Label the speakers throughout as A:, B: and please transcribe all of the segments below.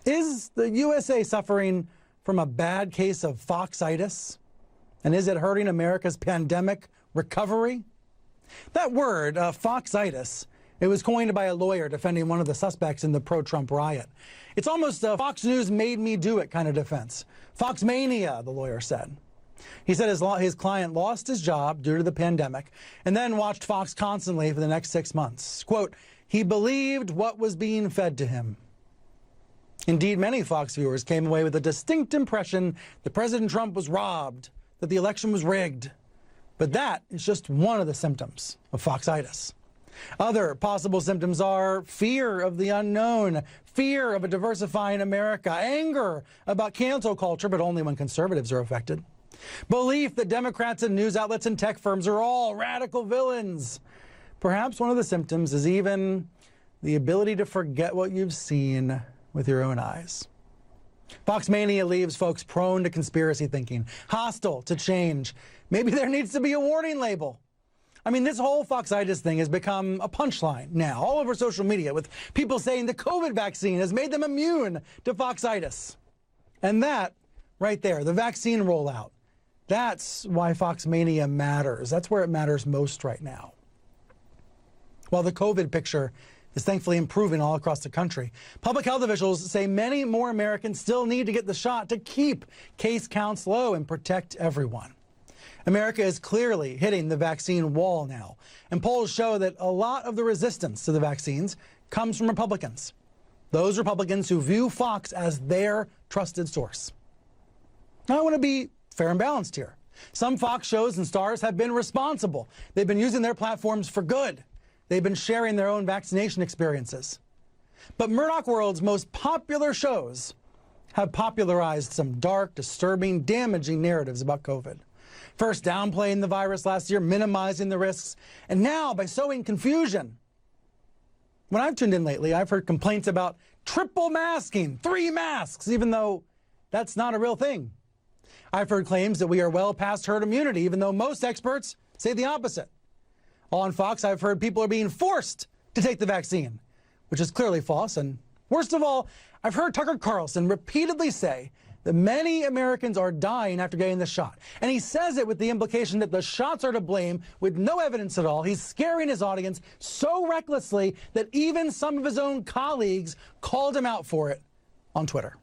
A: Is the USA suffering from a bad case of foxitis? And is it hurting America's pandemic recovery? That word, foxitis, it was coined by a lawyer defending one of the suspects in the pro-Trump riot. It's almost a Fox News made me do it kind of defense. Foxmania, the lawyer said. He said his client lost his job due to the pandemic and then watched Fox constantly for the next 6 months. Quote, he believed what was being fed to him. Indeed, many Fox viewers came away with a distinct impression that President Trump was robbed, that the election was rigged. But that is just one of the symptoms of foxitis. Other possible symptoms are fear of the unknown, fear of a diversifying America, anger about cancel culture, but only when conservatives are affected, belief that Democrats and news outlets and tech firms are all radical villains. Perhaps one of the symptoms is even the ability to forget what you've seen with your own eyes. Foxmania leaves folks prone to conspiracy thinking, hostile to change. Maybe there needs to be a warning label. I mean, this whole foxitis thing has become a punchline now all over social media, with people saying the COVID vaccine has made them immune to foxitis. And that right there, the vaccine rollout, that's why Foxmania matters. That's where it matters most right now. While the COVID picture is thankfully improving all across the country, public health officials say many more Americans still need to get the shot to keep case counts low and protect everyone. America is clearly hitting the vaccine wall now, and polls show that a lot of the resistance to the vaccines comes from Republicans, those Republicans who view Fox as their trusted source. Now, I want to be fair and balanced here. Some Fox shows and stars have been responsible. They've been using their platforms for good. They've been sharing their own vaccination experiences. But Murdoch World's most popular shows have popularized some dark, disturbing, damaging narratives about COVID. First downplaying the virus last year, minimizing the risks, and now by sowing confusion. When I've tuned in lately, I've heard complaints about triple masking, 3 masks, even though that's not a real thing. I've heard claims that we are well past herd immunity, even though most experts say the opposite. On Fox, I've heard people are being forced to take the vaccine, which is clearly false. And worst of all, I've heard Tucker Carlson repeatedly say that many Americans are dying after getting the shot. And he says it with the implication that the shots are to blame with no evidence at all. He's scaring his audience so recklessly that even some of his own colleagues called him out for it on Twitter.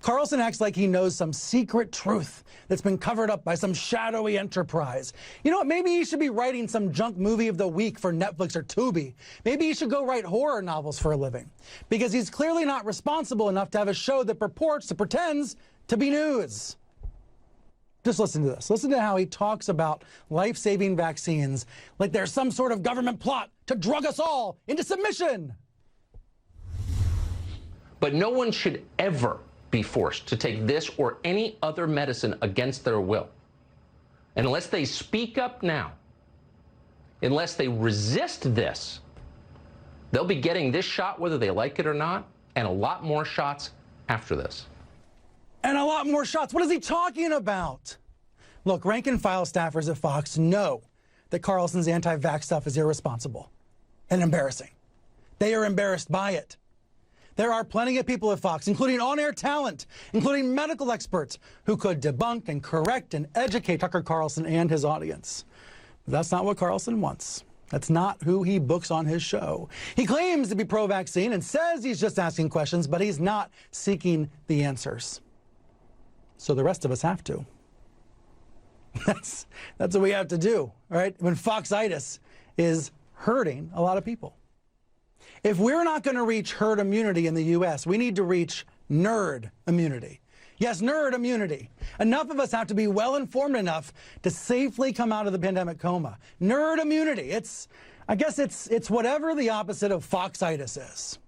A: Carlson acts like he knows some secret truth that's been covered up by some shadowy enterprise. You know what? Maybe he should be writing some junk movie of the week for Netflix or Tubi. Maybe he should go write horror novels for a living, because he's clearly not responsible enough to have a show that pretends to be news. Just listen to this. Listen to how he talks about life-saving vaccines like there's some sort of government plot to drug us all into submission.
B: But no one should ever be forced to take this or any other medicine against their will. And unless they speak up now, unless they resist this, they'll be getting this shot whether they like it or not, and a lot more shots after this.
A: And a lot more shots. What is he talking about? Look, rank and file staffers at Fox know that Carlson's anti-vax stuff is irresponsible and embarrassing. They are embarrassed by it. There are plenty of people at Fox, including on-air talent, including medical experts, who could debunk and correct and educate Tucker Carlson and his audience. But that's not what Carlson wants. That's not who he books on his show. He claims to be pro-vaccine and says he's just asking questions, but he's not seeking the answers. So the rest of us have to. That's what we have to do, all right? When foxitis is hurting a lot of people. If we're not going to reach herd immunity in the U.S., we need to reach nerd immunity. Yes, nerd immunity. Enough of us have to be well-informed enough to safely come out of the pandemic coma. Nerd immunity. I guess it's whatever the opposite of foxitis is.